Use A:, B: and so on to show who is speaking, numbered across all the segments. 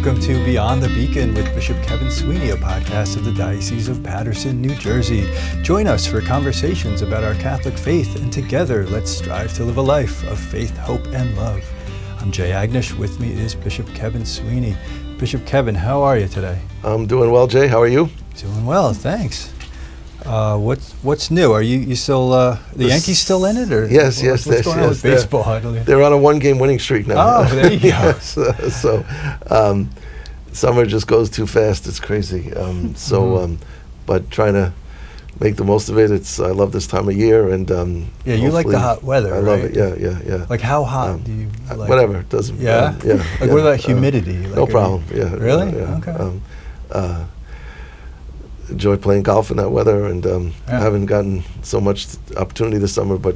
A: Welcome to Beyond the Beacon with Bishop Kevin Sweeney, a podcast of the Diocese of Paterson, New Jersey. Join us for conversations about our Catholic faith, and together let's strive to live a life of faith, hope, and love. I'm Jay Agnish. With me is Bishop Kevin Sweeney. Bishop Kevin, how are you today?
B: I'm doing well, Jay. How are you?
A: Doing well, thanks. What's new? Are you still the Yankees still in it, or
B: yes?
A: What's going on with baseball?
B: They're on a one-game winning streak now.
A: Oh, there you go.
B: Yes, so summer just goes too fast. It's crazy. But trying to make the most of it. I love this time of year, and
A: yeah, you like the hot weather.
B: I love it. Yeah.
A: Like how hot do you like?
B: Whatever. It doesn't.
A: Yeah. Like what about humidity?
B: No problem. Yeah.
A: Really?
B: Yeah.
A: Okay.
B: Enjoy playing golf in that weather, and haven't gotten so much opportunity this summer, but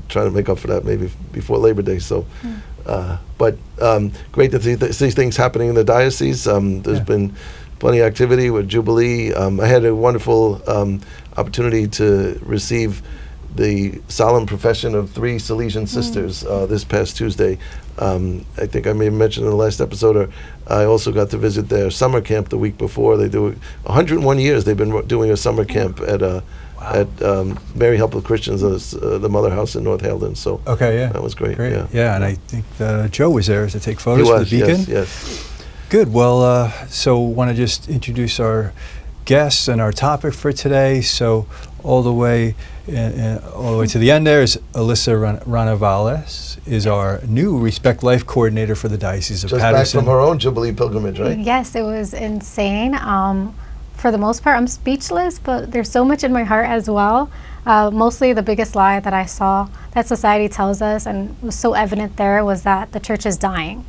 B: trying to make up for that maybe before Labor Day. So, but great to see things happening in the diocese. There's been plenty of activity with Jubilee. I had a wonderful opportunity to receive the solemn profession of 3 Salesian sisters this past Tuesday. I think I may have mentioned in the last episode, or I also got to visit their summer camp the week before. They do 101 years they've been doing a summer camp at Mary Help of Christians, the Mother House in North Halden. So that was great.
A: Yeah, and I think Joe was there to take photos for the Beacon.
B: Yes.
A: Good. Well, so want to just introduce our guests and our topic for today. So all the way to the end there is Alyssa Renovales, is our new Respect Life coordinator for the Diocese of Paterson.
B: Just back from her own Jubilee pilgrimage, right?
C: Yes, it was insane. For the most part, I'm speechless, but there's so much in my heart as well. Mostly the biggest lie that I saw that society tells us, and was so evident there, was that the church is dying.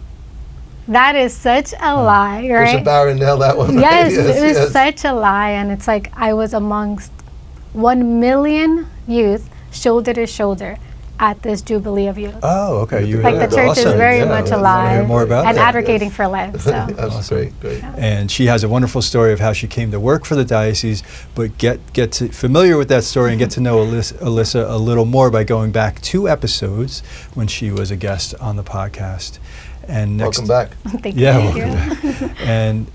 C: That is such a lie, right?
B: Bishop Barron nailed that one.
C: Yes, right? It was such a lie, and it's like I was amongst 1 million youth, shoulder to shoulder, at this Jubilee of Youth.
A: Oh, okay.
C: You like the church is very much alive
A: more about
C: and
A: that.
C: advocating for life. So.
B: That's awesome. Great.
A: Yeah. And she has a wonderful story of how she came to work for the diocese, but get familiar with that story and get to know Alyssa a little more by going back 2 episodes when she was a guest on the podcast. And
B: welcome back.
C: Thank you.
A: And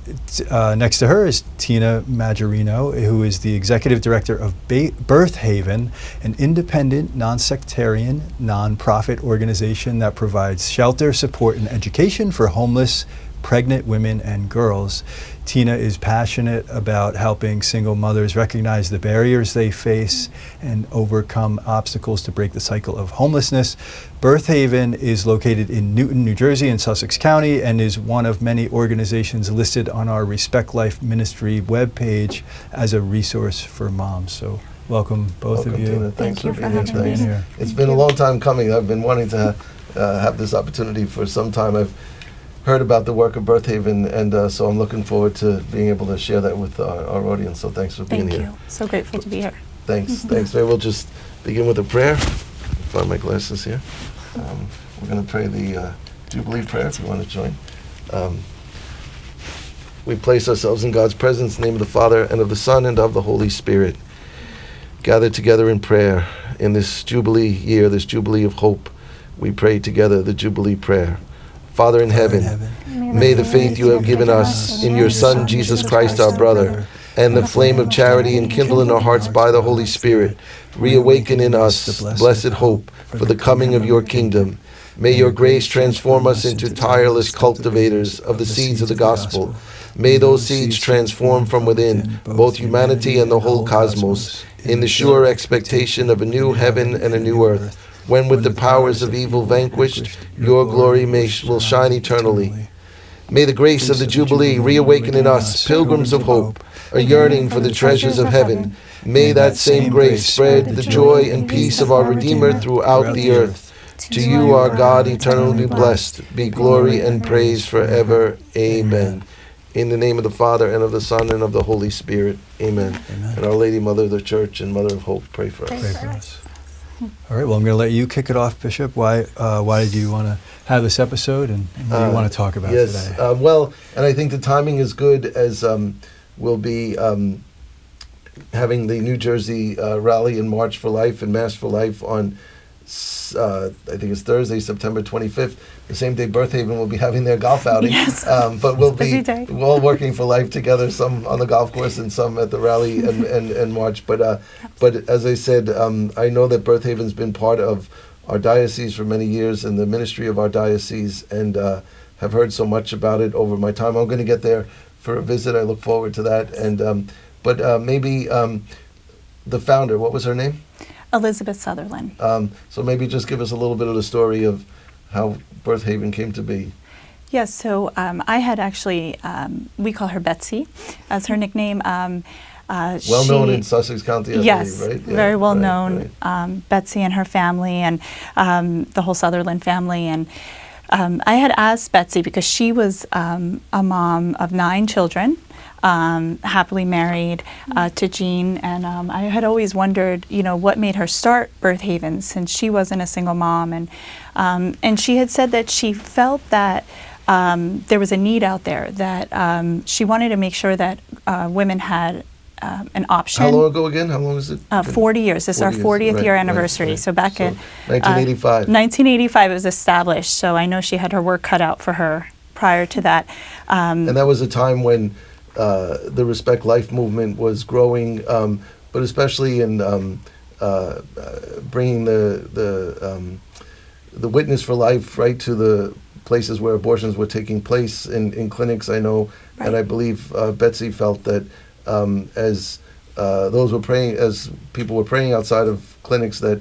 A: next to her is Tina Magarino, who is the executive director of Birth Haven, an independent, nonsectarian, nonprofit organization that provides shelter, support, and education for homeless, pregnant women and girls. Tina is passionate about helping single mothers recognize the barriers they face and overcome obstacles to break the cycle of homelessness. Birth Haven is located in Newton, New Jersey in Sussex County, and is one of many organizations listed on our Respect Life Ministry webpage as a resource for moms. So welcome both of you.
B: Tina. Thanks for being
A: here.
B: It's been a long time coming. I've been wanting to have this opportunity for some time. I've heard about the work of Birth Haven, and so I'm looking forward to being able to share that with our audience. So thanks for being here.
D: Thank you. So grateful to be here.
B: Thanks. Maybe we'll just begin with a prayer. Find my glasses here. We're going to pray the Jubilee prayer if you want to join. We place ourselves in God's presence in the name of the Father, and of the Son, and of the Holy Spirit. Gathered together in prayer in this Jubilee year, this Jubilee of hope, we pray together the Jubilee prayer. Father in heaven, may the faith you have given us in your Son, Jesus Christ, our brother, and the flame of charity enkindled in our hearts by the Holy Spirit, reawaken in us blessed hope for the coming of your kingdom. May your grace transform us into tireless cultivators of the seeds of the gospel. May those seeds transform from within both humanity and the whole cosmos, in the sure expectation of a new heaven and a new earth, when with the powers of evil vanquished, your glory will shine eternally. May the grace of the Jubilee reawaken in us, pilgrims of hope, a yearning for the treasures of heaven. May that same grace spread the joy and peace of our Redeemer throughout the earth. To you, our God, eternally blessed, be glory and praise forever. Amen. In the name of the Father, and of the Son, and of the Holy Spirit. Amen. And Our Lady, Mother of the Church and Mother of Hope, pray for us.
A: Pray for us. All right, well, I'm going to let you kick it off, Bishop. Why did you want to have this episode, and what do you want to talk about today?
B: Well, and I think the timing is good, as we'll be having the New Jersey Rally and March for Life and Mass for Life on I think it's Thursday, September 25th, the same day Birth Haven will be having their golf outing.
D: Yes.
B: But we'll be
D: day.
B: we're all working for life together, some on the golf course and some at the rally and March. But as I said, I know that Birth Haven's been part of our diocese for many years and the ministry of our diocese, and have heard so much about it over my time. I'm going to get there for a visit. I look forward to that. And maybe the founder, what was her name?
D: Elizabeth Sutherland.
B: So maybe just give us a little bit of the story of how Birth Haven came to be.
D: Yes, so I had actually, we call her Betsy as her nickname.
B: Well known in Sussex County, I
D: yes,
B: believe, right? Yeah,
D: very well known.
B: Right.
D: Betsy and her family and the whole Sutherland family. And I had asked Betsy because she was a mom of 9 children. Happily married to Jean, and I had always wondered, what made her start Birth Haven since she wasn't a single mom, and she had said that she felt that there was a need out there, that she wanted to make sure that women had an option.
B: How long ago again? How long is it?
D: 40 years. This is our 40th year anniversary. Right. So back in
B: 1985.
D: 1985 it was established. So I know she had her work cut out for her prior to that.
B: And that was a time when the Respect Life movement was growing, but especially in bringing the witness for life right to the places where abortions were taking place in clinics. I know, right. And I believe Betsy felt that as those were praying, as people were praying outside of clinics, that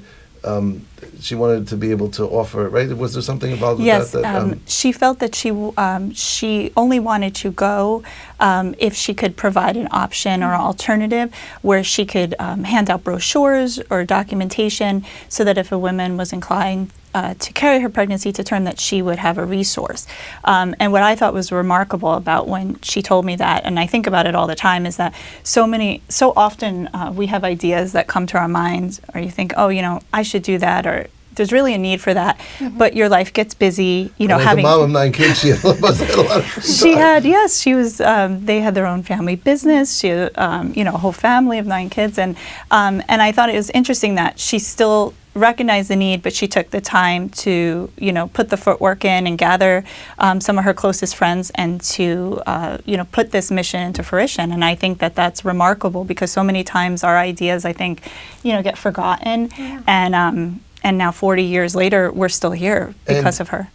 B: she wanted to be able to offer, right? Was there something involved with
D: that?
B: Yes,
D: she felt that she only wanted to go if she could provide an option or alternative where she could hand out brochures or documentation so that if a woman was inclined to carry her pregnancy to term, that she would have a resource. And what I thought was remarkable about when she told me that, and I think about it all the time, is that so often we have ideas that come to our minds, or you think, I should do that, or there's really a need for that, but your life gets busy,
B: having a mom of 9 kids, she must have had a lot of free time.
D: She had, yes, she was, they had their own family business, she had, a whole family of 9 kids, and I thought it was interesting that she still recognized the need, but she took the time to, put the footwork in and gather some of her closest friends and to, put this mission into fruition. And I think that that's remarkable because so many times our ideas, I think, get forgotten. Yeah. And now 40 years later, we're still here because of her.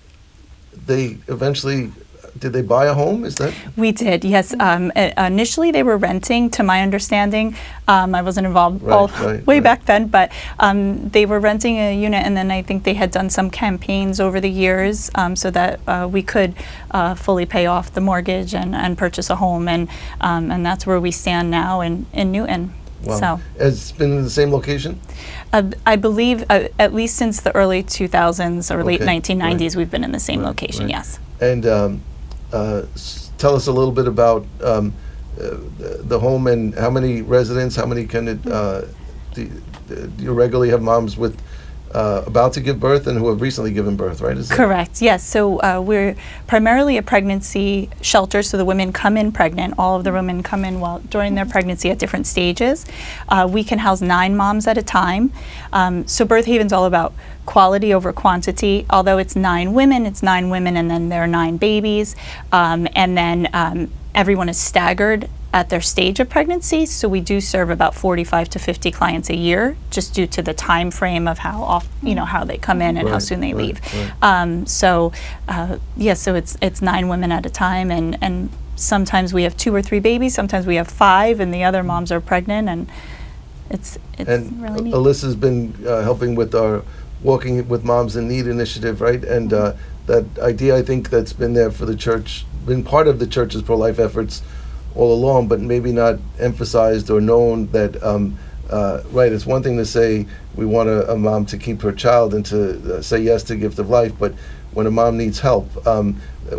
B: They eventually, did they buy a home? Is that?
D: We did, yes. Initially, they were renting, to my understanding. I wasn't involved way back then, but they were renting a unit, and then I think they had done some campaigns over the years so that we could fully pay off the mortgage and purchase a home, and that's where we stand now in Newton.
B: Wow.
D: So,
B: it's been in the same location?
D: I believe at least since the early 2000s or late 1990s, we've been in the same location, yes.
B: And tell us a little bit about the home and how many residents, how many do you regularly have moms with about to give birth and who have recently given birth, right?
D: Correct, yes. So we're primarily a pregnancy shelter, so the women come in pregnant. All of the women come in during their pregnancy at different stages. We can house 9 moms at a time. So Birth Haven's all about quality over quantity. Although it's 9 women, and then there are 9 babies. And then everyone is staggered at their stage of pregnancy, so we do serve about 45 to 50 clients a year, just due to the time frame of how how they come in and how soon they leave. So it's 9 women at a time, and sometimes we have 2 or 3 babies, sometimes we have 5, and the other moms are pregnant, and it's really neat.
B: Alyssa's been helping with our Walking with Moms in Need initiative, right? And that idea, I think, that's been there for the church, been part of the church's pro-life efforts all along, but maybe not emphasized or known that, right, it's one thing to say we want a mom to keep her child and to say yes to gift of life, but when a mom needs help,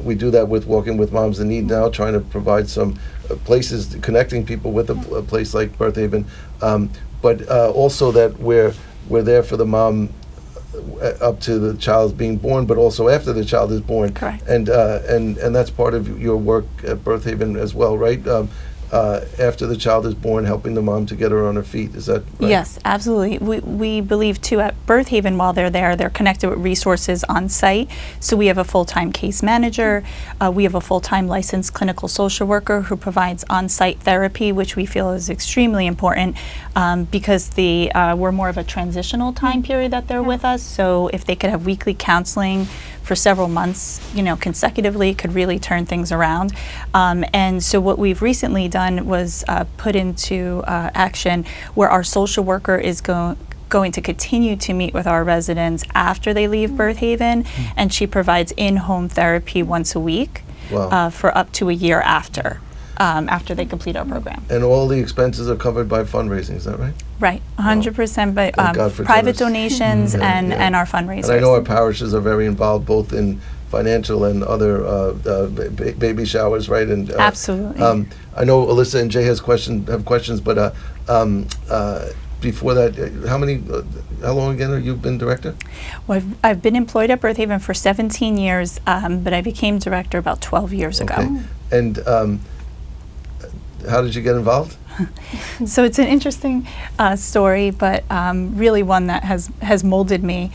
B: we do that with Walking with Moms in Need now, trying to provide some places, connecting people with a place like Birth Haven, but also that we're there for the mom up to the child being born, but also after the child is born.
D: Correct.
B: And that's part of your work at Birth Haven as well, right? after the child is born, helping the mom to get her on her feet. Is that right?
D: Yes, absolutely. We believe too at Birth Haven, while they're there, they're connected with resources on site. So we have a full-time case manager. We have a full-time licensed clinical social worker who provides on-site therapy, which we feel is extremely important because we're more of a transitional time period that they're with us. So if they could have weekly counseling for several months, consecutively, could really turn things around. And so what we've recently done was put into action where our social worker is going to continue to meet with our residents after they leave Birth Haven, and she provides in-home therapy once a week.
B: Wow.
D: For up to a year after they complete our program.
B: And all the expenses are covered by fundraising, is that right?
D: Right, 100% by
B: Thank God for
D: private
B: generous-
D: donations and our fundraisers.
B: And I know our parishes are very involved both in financial and other baby showers, right? And
D: Absolutely.
B: I know Alyssa and Jay have questions, but before that, how long again have you been director?
D: Well, I've been employed at Birth Haven for 17 years, but I became director about 12 years ago.
B: Okay. And how did you get involved?
D: So it's an interesting story, but really one that has molded me.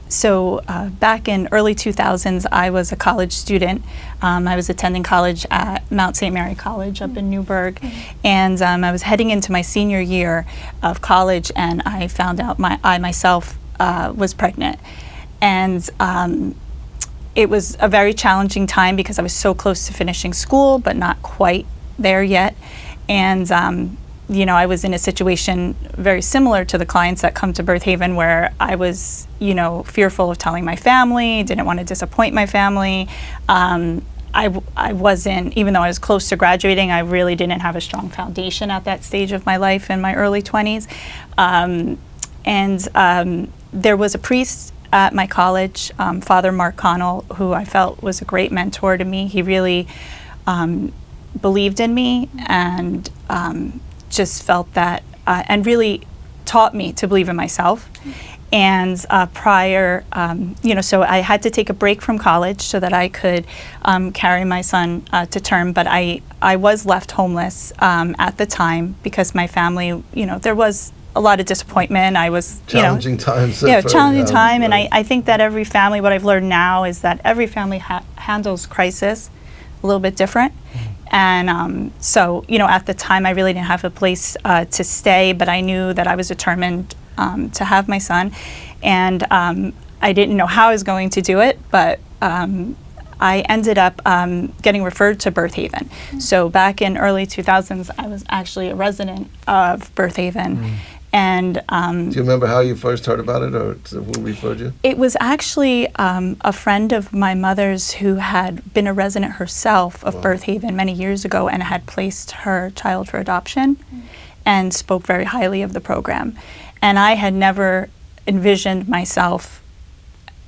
D: So back in early 2000s, I was a college student. I was attending college at Mount St. Mary College up in Newburgh, and I was heading into my senior year of college, and I found out I myself was pregnant. And it was a very challenging time because I was so close to finishing school, but not quite there yet. And I was in a situation very similar to the clients that come to Birth Haven, where I was, fearful of telling my family, didn't want to disappoint my family. I wasn't, even though I was close to graduating, I really didn't have a strong foundation at that stage of my life in my early 20s. There was a priest at my college, Father Mark Connell, who I felt was a great mentor to me. He really believed in me and just felt that, and really taught me to believe in myself. And so I had to take a break from college so that I could carry my son to term. But I was left homeless at the time because my family, there was a lot of disappointment. I was,
B: challenging times.
D: Challenging time.
B: Right.
D: And I think that every family, what I've learned now is that every family handles crisis a little bit different. And so, at the time, I really didn't have a place to stay, but I knew that I was determined to have my son. And I didn't know how I was going to do it, but I ended up getting referred to Birth Haven. So back in early 2000s, I was actually a resident of Birth Haven. And
B: do you remember how you first heard about it, or who referred you?
D: It was actually a friend of my mother's who had been a resident herself of Birth Haven many years ago and had placed her child for adoption and spoke very highly of the program. And I had never envisioned myself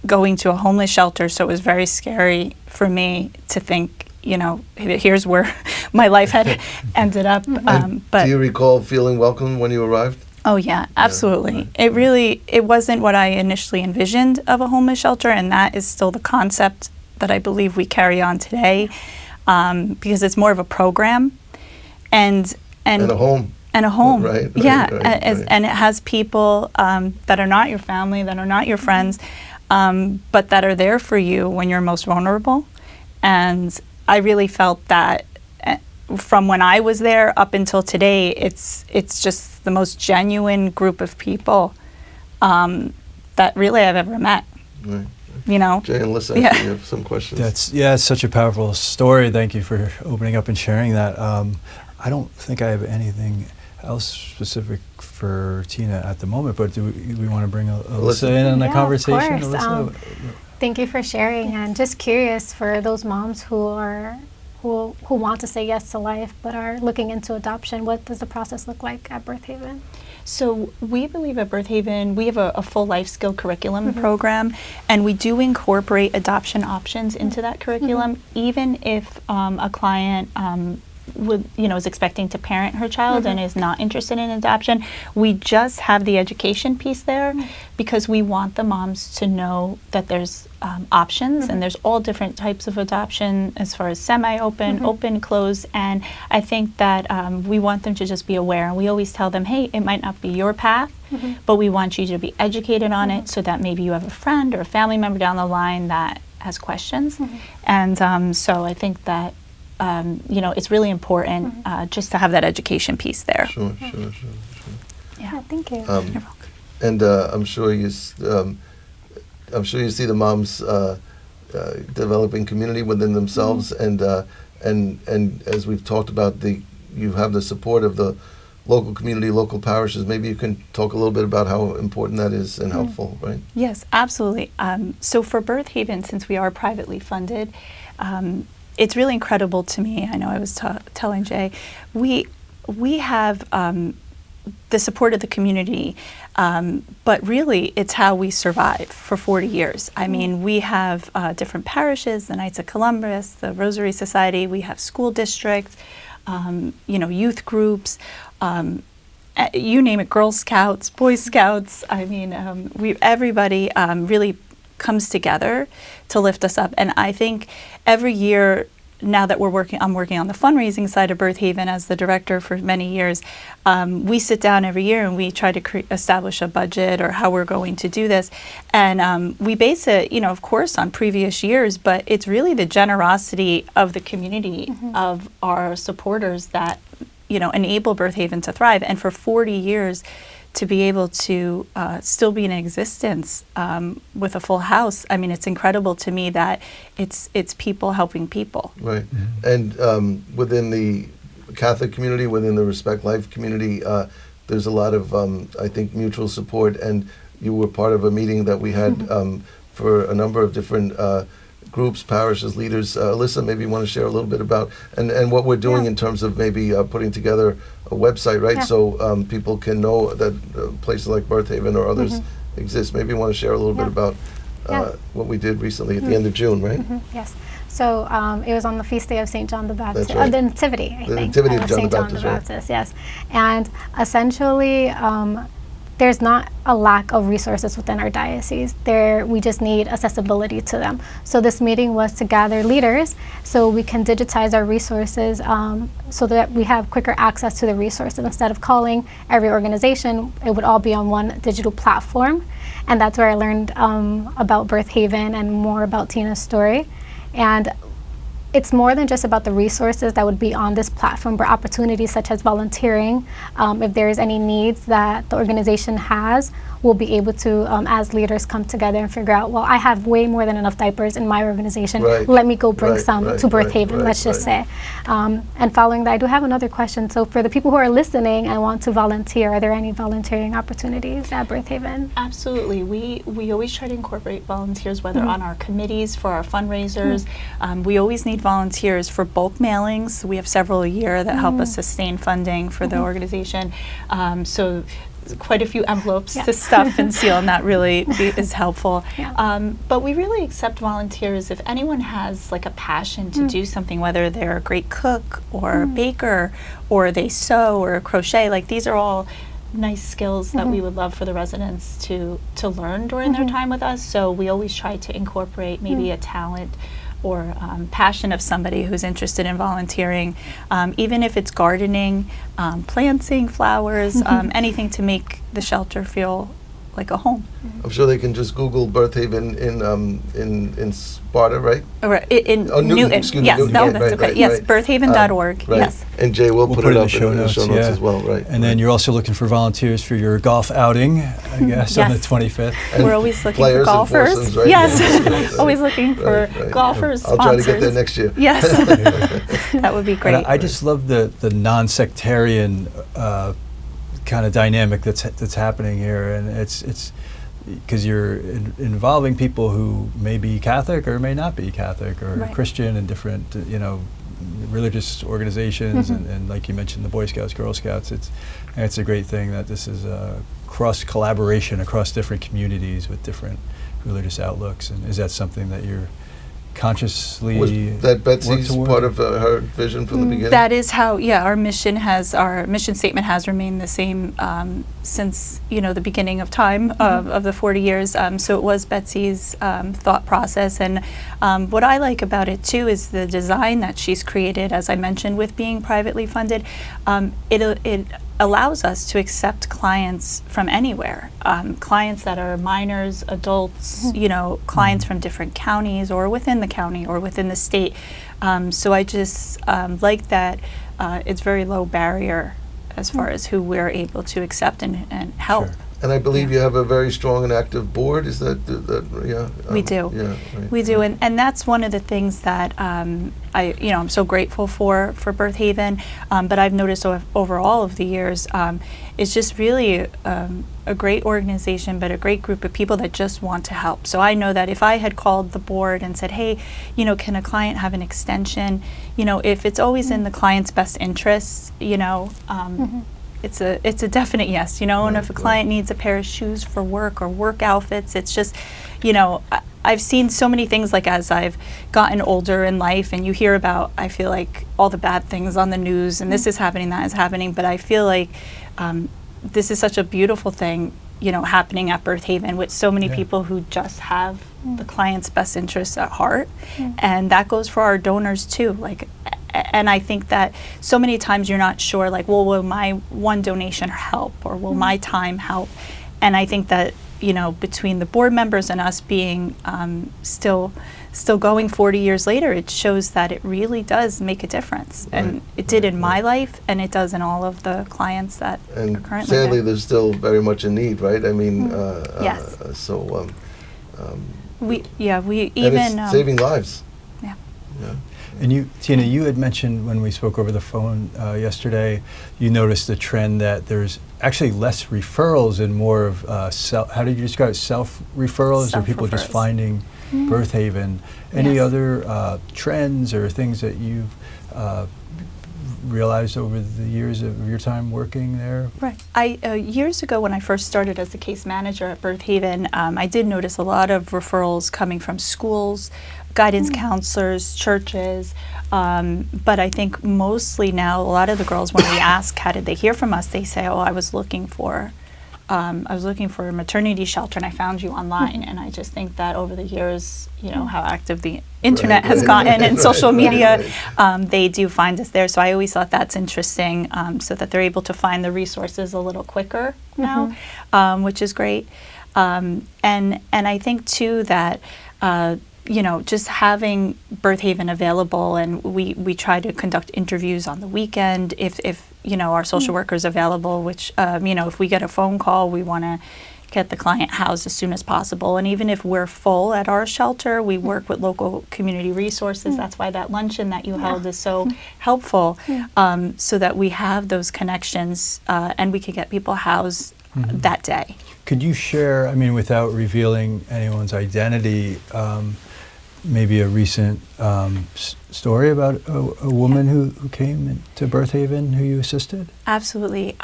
D: going to a homeless shelter, so it was very scary for me to think, here's where my life had ended up. But
B: do you recall feeling welcome when you arrived?
D: Oh yeah, absolutely.
B: Yeah, right.
D: It wasn't what I initially envisioned of a homeless shelter, and that is still the concept that I believe we carry on today, because it's more of a program, and
B: a home.
D: And a home,
B: right?
D: Yeah,
B: right.
D: And it has people that are not your family, that are not your friends, but that are there for you when you're most vulnerable. And I really felt that from when I was there up until today, it's just the most genuine group of people that really I've ever met.
B: Right.
D: Jay
B: and Alyssa,
D: yeah.
B: You have some questions.
A: It's such a powerful story. Thank you for opening up and sharing that. I don't think I have anything else specific for Tina at the moment, but do we want to bring Alyssa in on the conversation?
C: Of course. Thank you for sharing, and just curious for those moms who want to say yes to life but are looking into adoption, what does the process look like at Birth Haven?
D: So we believe at Birth Haven, we have a full life skill curriculum program, and we do incorporate adoption options into that curriculum, even if a client is expecting to parent her child and is not interested in adoption. We just have the education piece there because we want the moms to know that there's options and there's all different types of adoption as far as semi-open, open, closed, and I think that we want them to just be aware. And we always tell them, hey, it might not be your path, but we want you to be educated on it so that maybe you have a friend or a family member down the line that has questions. And so I think that it's really important just to have that education piece there.
B: Sure.
C: Yeah, thank you.
D: You're welcome.
B: And I'm sure you see the moms developing community within themselves, and as we've talked about, you have the support of the local community, local parishes. Maybe you can talk a little bit about how important that is and helpful, right?
D: Yes, absolutely. So for Birth Haven, since we are privately funded, it's really incredible to me. I know I was telling Jay, we have the support of the community, but really it's how we survive for 40 years. I mean, we have different parishes, the Knights of Columbus, the Rosary Society, we have school districts, youth groups, you name it, Girl Scouts, Boy Scouts. I mean, everybody really comes together to lift us up. And I think every year, now that I'm working on the fundraising side of Birth Haven as the director for many years, we sit down every year and we try to establish a budget or how we're going to do this. And we base it, of course, on previous years, but it's really the generosity of the community, of our supporters that, enable Birth Haven to thrive. And for 40 years, to be able to still be in existence with a full house, I mean, it's incredible to me that it's people helping people.
B: Right. And within the Catholic community, within the Respect Life community, there's a lot of, I think, mutual support. And you were part of a meeting that we had for a number of different groups, parishes, leaders. Alyssa, maybe you want to share a little bit about and what we're doing in terms of maybe putting together a website, right? So people can know that places like Birth Haven or others exist. Maybe you want to share a little bit about what we did recently at the end of June, right?
C: Yes. So it was on the feast day of St. John the Baptist,
B: That's right.
C: The Nativity, I think.
B: Nativity of John
C: St.
B: the
C: John the
B: Baptist,
C: Baptist, yes. And essentially, there's not a lack of resources within our diocese. We just need accessibility to them. So this meeting was to gather leaders so we can digitize our resources so that we have quicker access to the resources. Instead of calling every organization, it would all be on one digital platform. And that's where I learned about Birth Haven and more about Tina's story. And it's more than just about the resources that would be on this platform, but opportunities such as volunteering. If there's any needs that the organization has, we'll be able to, as leaders, come together and figure out, well, I have way more than enough diapers in my organization.
B: Right.
C: Let me go bring some
B: Right.
C: to Birth Haven, let's just say. And following that, I do have another question. So for the people who are listening and want to volunteer, are there any volunteering opportunities at Birth Haven?
D: Absolutely. We always try to incorporate volunteers, whether on our committees, for our fundraisers. We always need volunteers for bulk mailings. We have several a year that help us sustain funding for the organization. So quite a few envelopes to stuff and seal, and that really is helpful. But we really accept volunteers if anyone has like a passion to do something, whether they're a great cook or a baker or they sew or crochet. Like, these are all nice skills that we would love for the residents to learn during their time with us. So we always try to incorporate maybe a talent or passion of somebody who's interested in volunteering, even if it's gardening, planting flowers, anything to make the shelter feel like a home.
B: I'm sure they can just Google Birth Haven in Sparta, right?
D: Newton.
B: Excuse me,
D: Yes,
B: Newton,
D: no,
B: right,
D: that's
B: right,
D: okay.
B: right,
D: Yes,
B: right.
D: birthhaven.org.
B: Right.
D: Yes.
B: And Jay, we'll put it up in the show notes
A: yeah.
B: as well, right?
A: And then you're also looking for volunteers for your golf outing, I guess, on the 25th.
B: And
D: we're always looking for
B: players and
D: golfers.
B: foursomes, right?
D: Yes, always looking for
B: Right.
D: golfers,
B: I'll
D: sponsors.
B: try to get there next year.
D: Yes, that would be great.
A: And I just love the non-sectarian kind of dynamic that's happening here, and it's because you're involving people who may be Catholic or may not be Catholic or Christian and different, religious organizations, and like you mentioned, the Boy Scouts, Girl Scouts. It's a great thing that this is a cross collaboration across different communities with different religious outlooks. And is that something that you're consciously
B: Was that Betsy's
A: work toward?
B: part of her vision from the beginning?
D: That is how, our mission statement has remained the same since, the beginning of time of the 40 years. So it was Betsy's thought process. And what I like about it too is the design that she's created, as I mentioned, with being privately funded. It allows us to accept clients from anywhere, clients that are minors, adults, clients from different counties or within the county or within the state. So I just like that it's very low barrier as far as who we're able to accept and help.
A: Sure.
B: And I believe you have a very strong and active board. Is that yeah?
D: We do.
B: Yeah, right.
D: We do, and that's one of the things that I'm so grateful for Birth Haven. But I've noticed over all of the years, it's just really a great organization, but a great group of people that just want to help. So I know that if I had called the board and said, hey, can a client have an extension? If it's always in the client's best interests, it's a definite yes, and if a client needs a pair of shoes for work or work outfits, it's just, I've seen so many things, like as I've gotten older in life, and you hear about, I feel like, all the bad things on the news, and this is happening, that is happening, but I feel like this is such a beautiful thing, happening at Birth Haven with so many people who just have the client's best interests at heart, and that goes for our donors too, and I think that so many times you're not sure, will my one donation help, or will my time help? And I think that, between the board members and us being still going 40 years later, it shows that it really does make a difference. Right. And it did in my life, and it does in all of the clients that are currently
B: sadly,
D: there.
B: there's still very much a need, right? I mean,
D: yes.
B: So
D: we even
B: and it's saving lives.
D: Yeah.
A: And you, Tina, you had mentioned when we spoke over the phone yesterday, you noticed the trend that there's actually less referrals and more of how did you describe it? Self-referrals, or people just finding Birth Haven. Any other trends or things that you've realized over the years of your time working there?
D: Right. Years ago, when I first started as the case manager at Birth Haven, I did notice a lot of referrals coming from schools, guidance counselors, churches, but I think mostly now, a lot of the girls, when we ask how did they hear from us, they say, I was looking for a maternity shelter, and I found you online. And I just think that over the years, how active the internet has gotten and social media, they do find us there. So I always thought that's interesting, so that they're able to find the resources a little quicker now, which is great. And I think too that just having Birth Haven available, and we try to conduct interviews on the weekend if our social worker's available, which if we get a phone call, we want to get the client housed as soon as possible. And even if we're full at our shelter, we work with local community resources. That's why that luncheon that you held is so helpful, so that we have those connections and we can get people housed that day.
A: Could you share, without revealing anyone's identity, maybe a recent story about a woman who came to Birth Haven who you assisted?
D: Absolutely.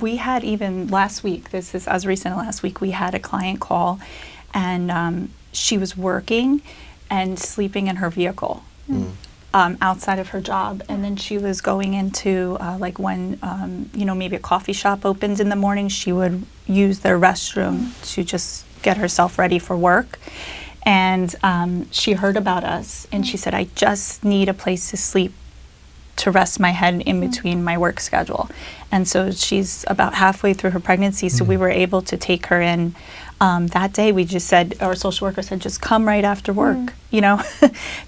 D: We had even last week, this is as recent as last week, we had a client call, and she was working and sleeping in her vehicle outside of her job. And then she was going into, when, maybe a coffee shop opens in the morning, she would use their restroom to just get herself ready for work. And she heard about us, and she said, I just need a place to sleep to rest my head in between my work schedule. And so she's about halfway through her pregnancy, so we were able to take her in that day. We just said, our social worker said, just come right after work,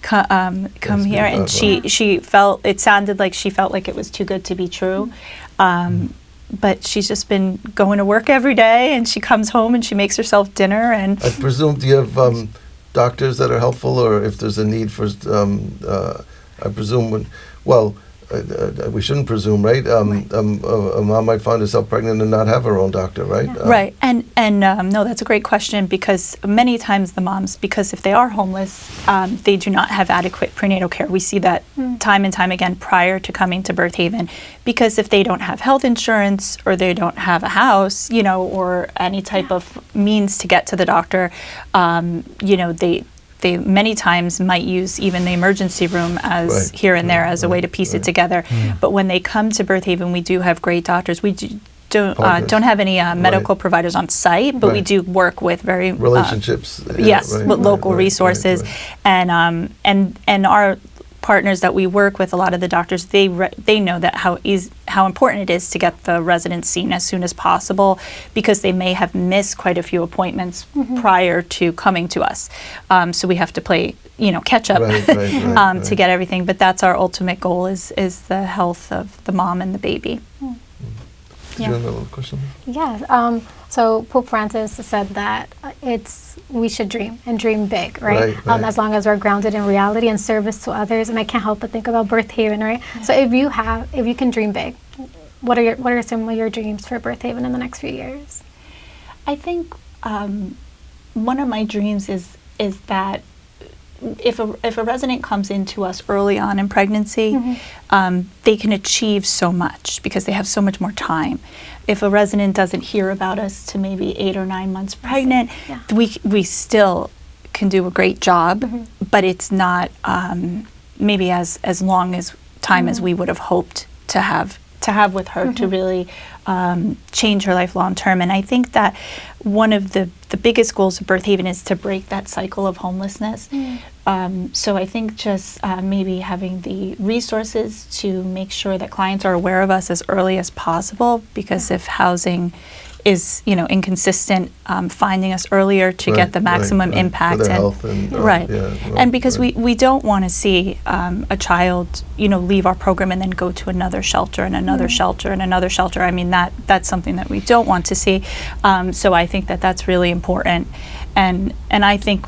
D: come here. And she felt, it sounded like she felt like it was too good to be true. But she's just been going to work every day, and she comes home and she makes herself dinner. And
B: I presume, do you have doctors that are helpful, or if there's a need for, I presume, we shouldn't presume, right? A mom might find herself pregnant and not have her own doctor, right?
D: Right, and no, that's a great question, because many times the moms, because if they are homeless, they do not have adequate prenatal care. We see that time and time again prior to coming to Birth Haven, because if they don't have health insurance, or they don't have a house, or any type of means to get to the doctor, they many times might use even the emergency room as
B: Right.
D: here and there as a way to piece it
B: Right.
D: together. But when they come to Birth Haven, we do have great doctors. We
B: Partners.
D: don't have any medical providers on site, but we
B: Right.
D: do work with very
B: Relationships.
D: yes,
B: right,
D: with
B: right,
D: local
B: right,
D: resources,
B: right.
D: and our partners that we work with, a lot of the doctors, they know that how important it is to get the residents seen as soon as possible, because they may have missed quite a few appointments prior to coming to us. So we have to play catch up
B: Right, right,
D: to get everything. But that's our ultimate goal is the health of the mom and the baby.
B: Did you have another question?
C: Yeah. So Pope Francis said that we should dream and dream big, right?
B: Right.
C: As long as we're grounded in reality and service to others. And I can't help but think about Birth Haven, right? So if you can dream big, what are some of your dreams for Birth Haven in the next few years?
D: I think one of my dreams is that if a resident comes into us early on in pregnancy, they can achieve so much because they have so much more time. If a resident doesn't hear about us to maybe 8 or 9 months pregnant, we still can do a great job, but it's not maybe as long as time as we would have hoped to have with her to really change her life long term. And I think that one of the biggest goals of Birth Haven is to break that cycle of homelessness. So I think just maybe having the resources to make sure that clients are aware of us as early as possible, because if housing is inconsistent, finding us earlier to get the maximum impact
B: for their
D: and
B: health and,
D: and because we don't want to see a child leave our program and then go to another shelter and another shelter and another shelter. I mean that's something that we don't want to see. So I think that that's really important, and I think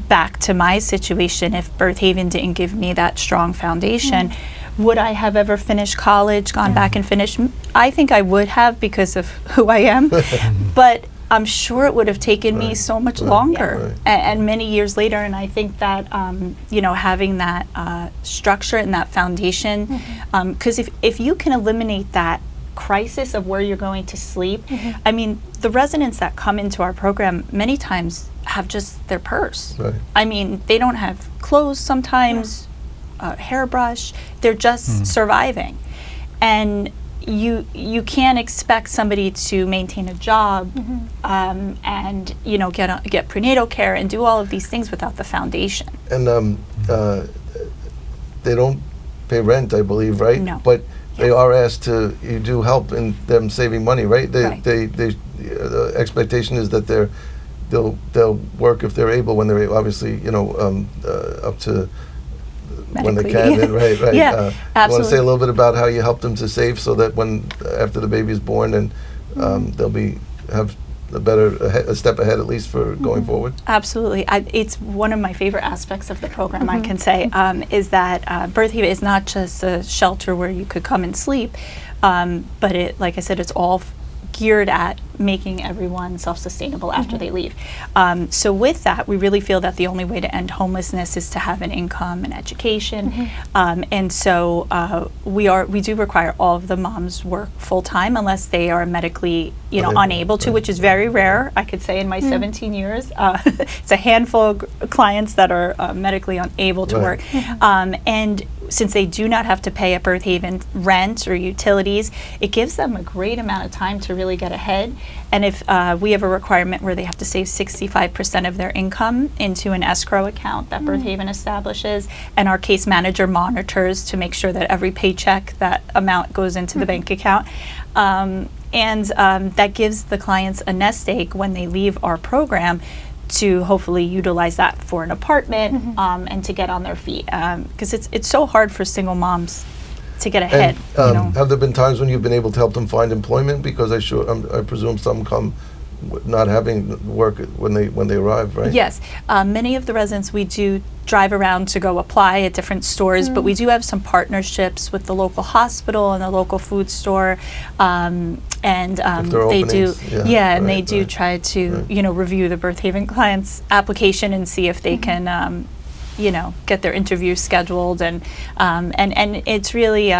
D: back to my situation, if Birth Haven didn't give me that strong foundation, would I have ever finished college, gone back and finished? I think I would have, because of who I am, but I'm sure it would have taken me so much longer and many years later. And I think that, having that structure and that foundation, because if you can eliminate that crisis of where you're going to sleep, I mean, the residents that come into our program many times have just their purse.
B: Right.
D: I mean, they don't have clothes sometimes, hairbrush, they're just surviving. And you can't expect somebody to maintain a job and get prenatal care and do all of these things without the foundation.
B: And they don't pay rent, I believe, right?
D: No.
B: But they are asked to. You do help in them saving money, right?
D: Right.
B: The expectation is that they'll work if they're able, when they're able, obviously, up to when they
D: Medically.
B: can. Right.
D: Yeah,
B: You want to
D: absolutely.
B: say a little bit about how you help them to save, so that after the baby is born, and they'll have a step ahead, at least, for going forward?
D: Absolutely. It's one of my favorite aspects of the program, I can say, is that Birth Haven is not just a shelter where you could come and sleep, but like I said, it's all geared at making everyone self-sustainable after they leave. So with that, we really feel that the only way to end homelessness is to have an income and education. And so we do require all of the moms work full-time unless they are medically unable to, which is very rare, I could say, in my 17 years. It's a handful of clients that are medically unable to work. And since they do not have to pay at Birth Haven rent or utilities, it gives them a great amount of time to really get ahead. And if we have a requirement where they have to save 65% of their income into an escrow account that Birth Haven establishes, and our case manager monitors to make sure that every paycheck, that amount goes into the bank account. And that gives the clients a nest egg when they leave our program to hopefully utilize that for an apartment and to get on their feet. Because it's so hard for single moms to get ahead.
B: And have there been times when you've been able to help them find employment? Because I presume some come not having work when they arrive, right?
D: Yes, many of the residents, we do drive around to go apply at different stores, but we do have some partnerships with the local hospital and the local food store, and they do, and they do try to review the Birth Haven client's application and see if they can get their interview scheduled, and it's really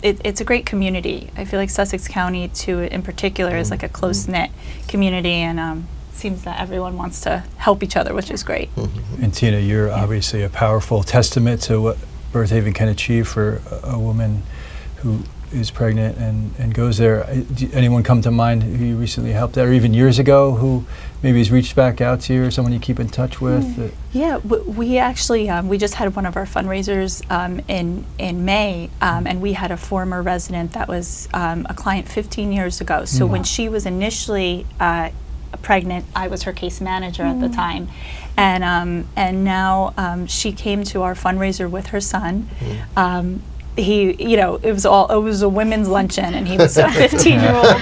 D: it's a great community. I feel like Sussex County, too, in particular, is like a close-knit community, and seems that everyone wants to help each other, which is great.
A: And Tina, you're obviously a powerful testament to what Birth Haven can achieve for a woman who is pregnant and goes there. Anyone come to mind who you recently helped out, or even years ago, who maybe has reached back out to you, or someone you keep in touch with?
D: Yeah, we actually, we just had one of our fundraisers in May, and we had a former resident that was a client 15 years ago. So when she was initially pregnant, I was her case manager at the time. And now she came to our fundraiser with her son. He, it was a women's luncheon, and he was a 15-year-old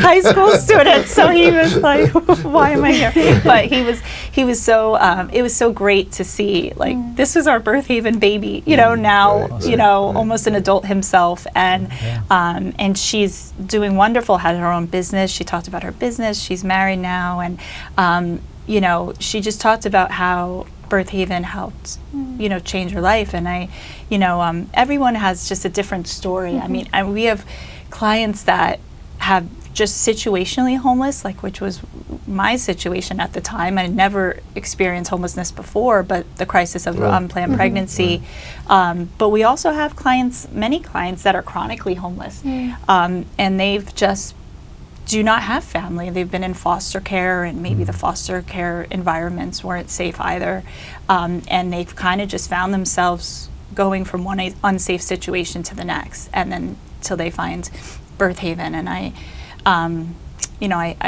D: high school student. So he was like, "Why am I here?" But he was so. It was so great to see. Like, this was our Birth Haven baby. Now, almost an adult himself, and she's doing wonderful. Had her own business. She talked about her business. She's married now, and she just talked about how Birth Haven helped, change her life. And everyone has just a different story. I mean, we have clients that have just situationally homeless, which was my situation at the time. I had never experienced homelessness before, but the crisis of unplanned pregnancy. But we also have many clients that are chronically homeless, and they've just do not have family. They've been in foster care, and maybe the foster care environments weren't safe either. And they've kind of just found themselves going from one unsafe situation to the next, and then till they find Birth Haven. And I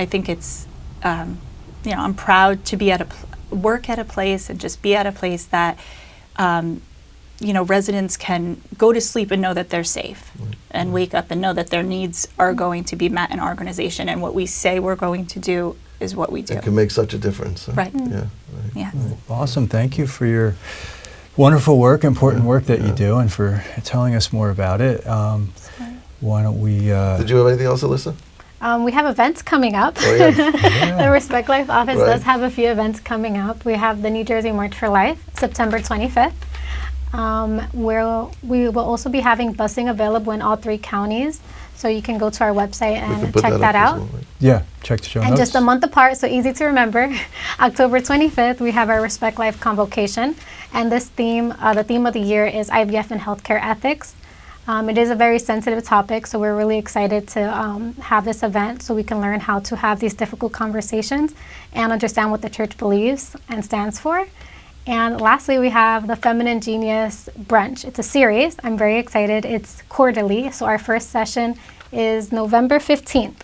D: think it's, I'm proud to be work at a place and just be at a place that, residents can go to sleep and know that they're safe, and wake up and know that their needs are going to be met in our organization, and what we say we're going to do is what we do.
B: It can make such a difference.
D: Right.
B: Yeah. Right.
D: Yes.
A: Awesome. Thank you for your wonderful work, important work that you do, and for telling us more about it. Why don't we...
B: Did you have anything else, Alyssa?
C: We have events coming up.
B: Oh, yeah.
C: The Respect Life office does have a few events coming up. We have the New Jersey March for Life, September 25th. We will also be having busing available in all 3 counties, so you can go to our website and check that out.
B: Well, right?
A: Yeah, check the show notes.
C: And just a month apart, so easy to remember. October 25th, we have our Respect Life convocation, and this theme, the theme of the year is IVF and healthcare ethics. It is a very sensitive topic, so we're really excited to have this event so we can learn how to have these difficult conversations and understand what the church believes and stands for. And lastly, we have the Feminine Genius Brunch. It's a series. I'm very excited. It's quarterly. So our first session is November 15th.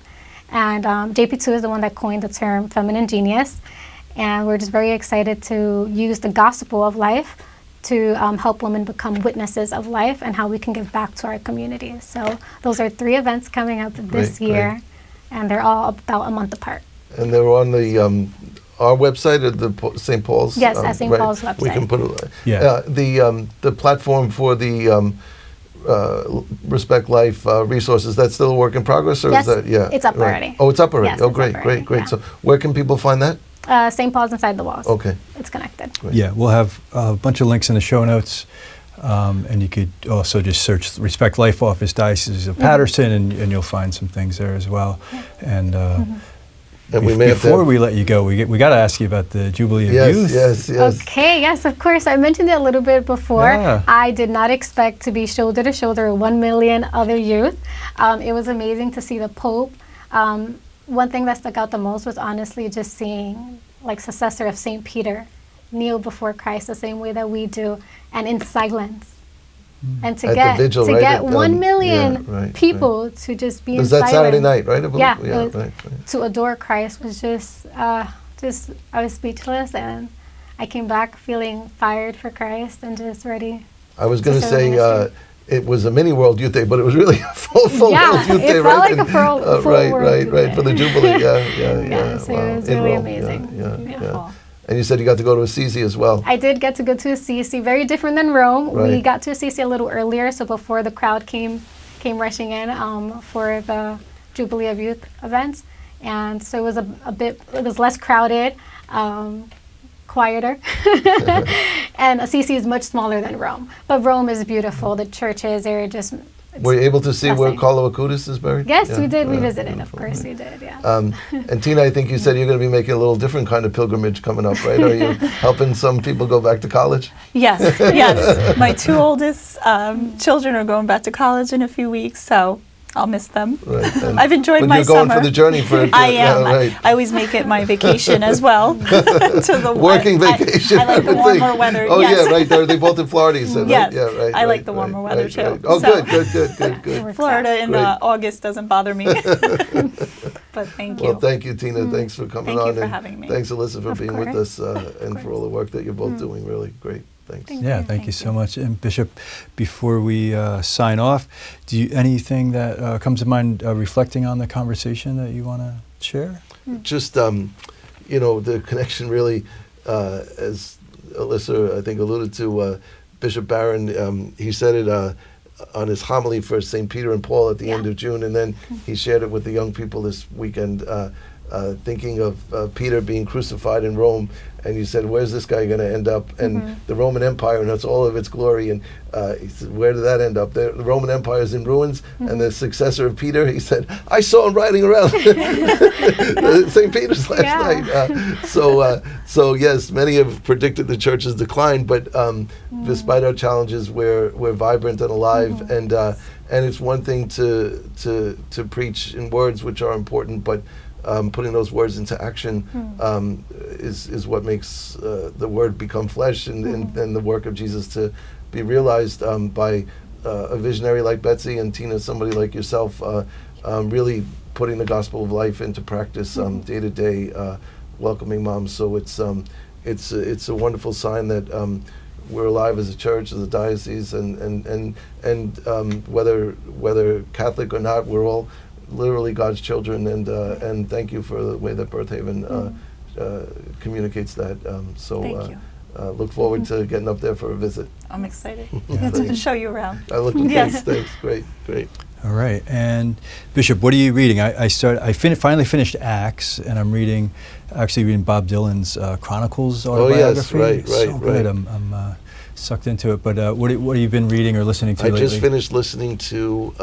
C: And JP2 is the one that coined the term Feminine Genius. And we're just very excited to use the gospel of life to help women become witnesses of life and how we can give back to our community. So those are 3 events coming up this year. And they're all about a month apart.
B: And they're on the... our website or the St. Paul's?
C: Yes, at St. Paul's website.
B: We can put the platform for the Respect Life resources. That's still a work in progress, or
C: yes,
B: is that
C: it's up already.
B: Oh, it's up already.
C: Yes,
B: oh,
C: it's
B: great,
C: up already.
B: great.
C: Yeah.
B: So, where can people find that?
C: St. Paul's Inside the Walls.
B: Okay.
C: It's connected.
B: Great.
A: Yeah, we'll have a bunch of links in the show notes. And you could also just search Respect Life Office, Diocese of Paterson, and you'll find some things there as well. And
B: And we may
A: before we let you go, we got to ask you about the Jubilee of Youth.
B: Yes.
C: Okay, yes, of course. I mentioned it a little bit before.
A: Yeah.
C: I did not expect to be shoulder to shoulder with 1 million other youth. It was amazing to see the Pope. One thing that stuck out the most was honestly just seeing, successor of St. Peter, kneel before Christ the same way that we do, and in silence. And to
B: At the vigil, right?
C: get 1 million people to just be in silence.
B: Was that Saturday night, right?
C: Yeah,
B: right.
C: To adore Christ was just I was speechless, and I came back feeling fired for Christ and just ready.
B: I was going to say it was a mini World Youth Day, but it was really a full World Youth Day,
C: it felt like a full World Youth Day.
B: For the Jubilee. Yeah.
C: So it was really amazing.
B: Yeah. And you said you got to go to Assisi as well.
C: I did get to go to Assisi, very different than Rome.
B: Right.
C: We got to Assisi a little earlier, so before the crowd came rushing in for the Jubilee of Youth events. And so it was it was less crowded, quieter. And Assisi is much smaller than Rome. But Rome is beautiful. The churches are just
B: Were you able to see where
C: blessing.
B: Carlo Acutis is buried?
C: Yes,
B: Yeah,
C: we did. We
B: yeah,
C: visited. Of
B: beautiful.
C: course, we did. Yeah.
B: And Tina, I think you said you're going to be making a little different kind of pilgrimage coming up, right? Are you helping some people go back to college?
D: Yes, yes. My two oldest children are going back to college in a few weeks, so I'll miss them.
B: Right. And
D: I've enjoyed
B: but
D: my
B: you're going
D: summer.
B: for the journey for
D: I am.
B: Yeah, right.
D: I always make it my vacation as well. To the
B: Working vacation.
D: I like the
B: I would think.
D: warmer weather.
B: Oh
D: yes.
B: yeah, right. They're both in Florida, you said,
D: Yes.
B: right? Yeah, right.
D: I like
B: right,
D: the warmer
B: right,
D: weather
B: right,
D: too.
B: right. Oh,
D: So-
B: good.
D: Florida in
B: Great.
D: August doesn't bother me. But thank you.
B: Well, thank you, Tina. Thanks for coming
D: Thank you
B: on.
D: for
B: and
D: having me.
B: Thanks, Alyssa, for
C: Of
B: being with
C: course.
B: us and for all the work that you're both doing. Really great. Thanks.
A: Yeah, thank you so much. And Bishop, before we sign off, do you anything that comes to mind reflecting on the conversation that you want to share?
B: Just the connection really, as Alyssa I think alluded to, Bishop Barron. He said it on his homily for St. Peter and Paul at the end of June, and then he shared it with the young people this weekend, thinking of Peter being crucified in Rome. And you said, where's this guy going to end up? And the Roman Empire, and that's all of its glory. And he said, where did that end up? The Roman Empire is in ruins. And the successor of Peter, he said, I saw him riding around St. Peter's last night. So yes, many have predicted the church's decline, but despite our challenges, we're vibrant and alive. And it's one thing to preach in words, which are important, but putting those words into action is what makes the word become flesh and the work of Jesus to be realized by a visionary like Betsy and Tina, somebody like yourself, really putting the gospel of life into practice day to day, welcoming moms. So it's a wonderful sign that we're alive as a church, as a diocese, and whether Catholic or not, we're all literally God's children, and thank you for the way that Birth Haven communicates that.
D: Thank you.
B: Look forward to getting up there for a visit.
D: I'm excited
A: Yeah.
D: to show you around.
B: I look
D: Yes.
B: thanks. Great.
A: All right. And Bishop, what are you reading? I finally finished Acts, and I'm reading Bob Dylan's Chronicles autobiography.
B: Oh yes,
A: So
B: right.
A: good. I'm sucked into it. But what have you been reading or listening to
B: I
A: lately?
B: just finished listening to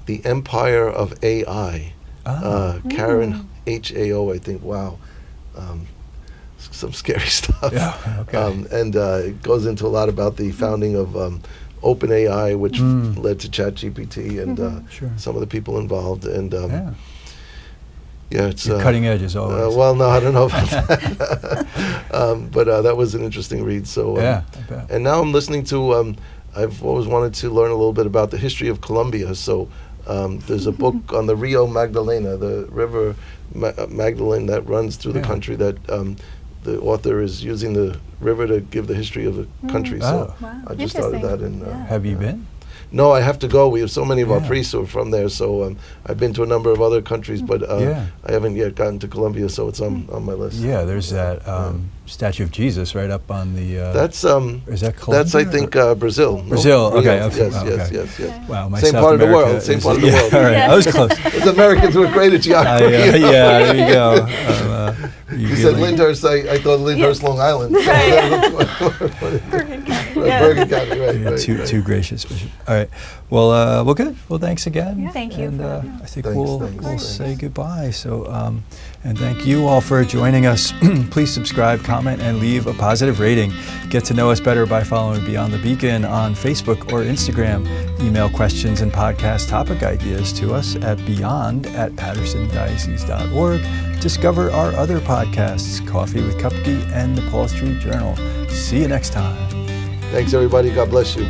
B: The Empire of AI. Karen Hao, I think. Wow. Some scary stuff.
A: Yeah, okay.
B: And it goes into a lot about the founding of OpenAI, which led to ChatGPT and
A: Sure.
B: some of the people involved. And it's
A: You're cutting edge as always.
B: well, no, I don't know about that. But that was an interesting read. So
A: I bet.
B: and now I'm listening to. I've always wanted to learn a little bit about the history of Colombia. So there's a book on the Rio Magdalena, the river Magdalene that runs through the country. That the author is using the river to give the history of the country. So
A: Oh.
D: Wow.
B: I just started that. And
A: Have you been?
B: no, I have to go. We have so many of our
A: Yeah.
B: priests who are from there. So I've been to a number of other countries, but
A: Yeah.
B: I haven't yet gotten to Colombia. So it's on my list.
A: Yeah, there's that statue of Jesus right up on the.
B: That's
A: is that Colombia?
B: that's I think Brazil. No?
A: Brazil. Okay.
B: Yes,
A: Okay.
B: yes.
A: Wow, my
B: Same
A: South
B: part of the
A: America
B: world, same
A: is-
B: part of the
A: yeah,
B: world.
A: All right,
D: Yeah.
A: I was close.
B: Those Americans were great at geography.
A: Yeah, there you go.
B: You said Lyndhurst. I thought Lyndhurst, Long Island.
D: Bergen County.
B: Bergen County, right.
A: Yeah,
B: right,
A: too
B: right.
A: too gracious, Bishop. All right. Well, good. Well, thanks again.
D: Thank you
A: And
D: for having
A: I think
B: Thanks,
A: we'll
B: thanks.
A: say goodbye. So, and thank you all for joining us. Please subscribe, comment, and leave a positive rating. Get to know us better by following Beyond the Beacon on Facebook or Instagram. Email questions and podcast topic ideas to us at beyond@pattersondiocese.org. Discover our other podcasts, Coffee with Cupkey and the Paul Street Journal. See you next time.
B: Thanks, everybody. God bless you.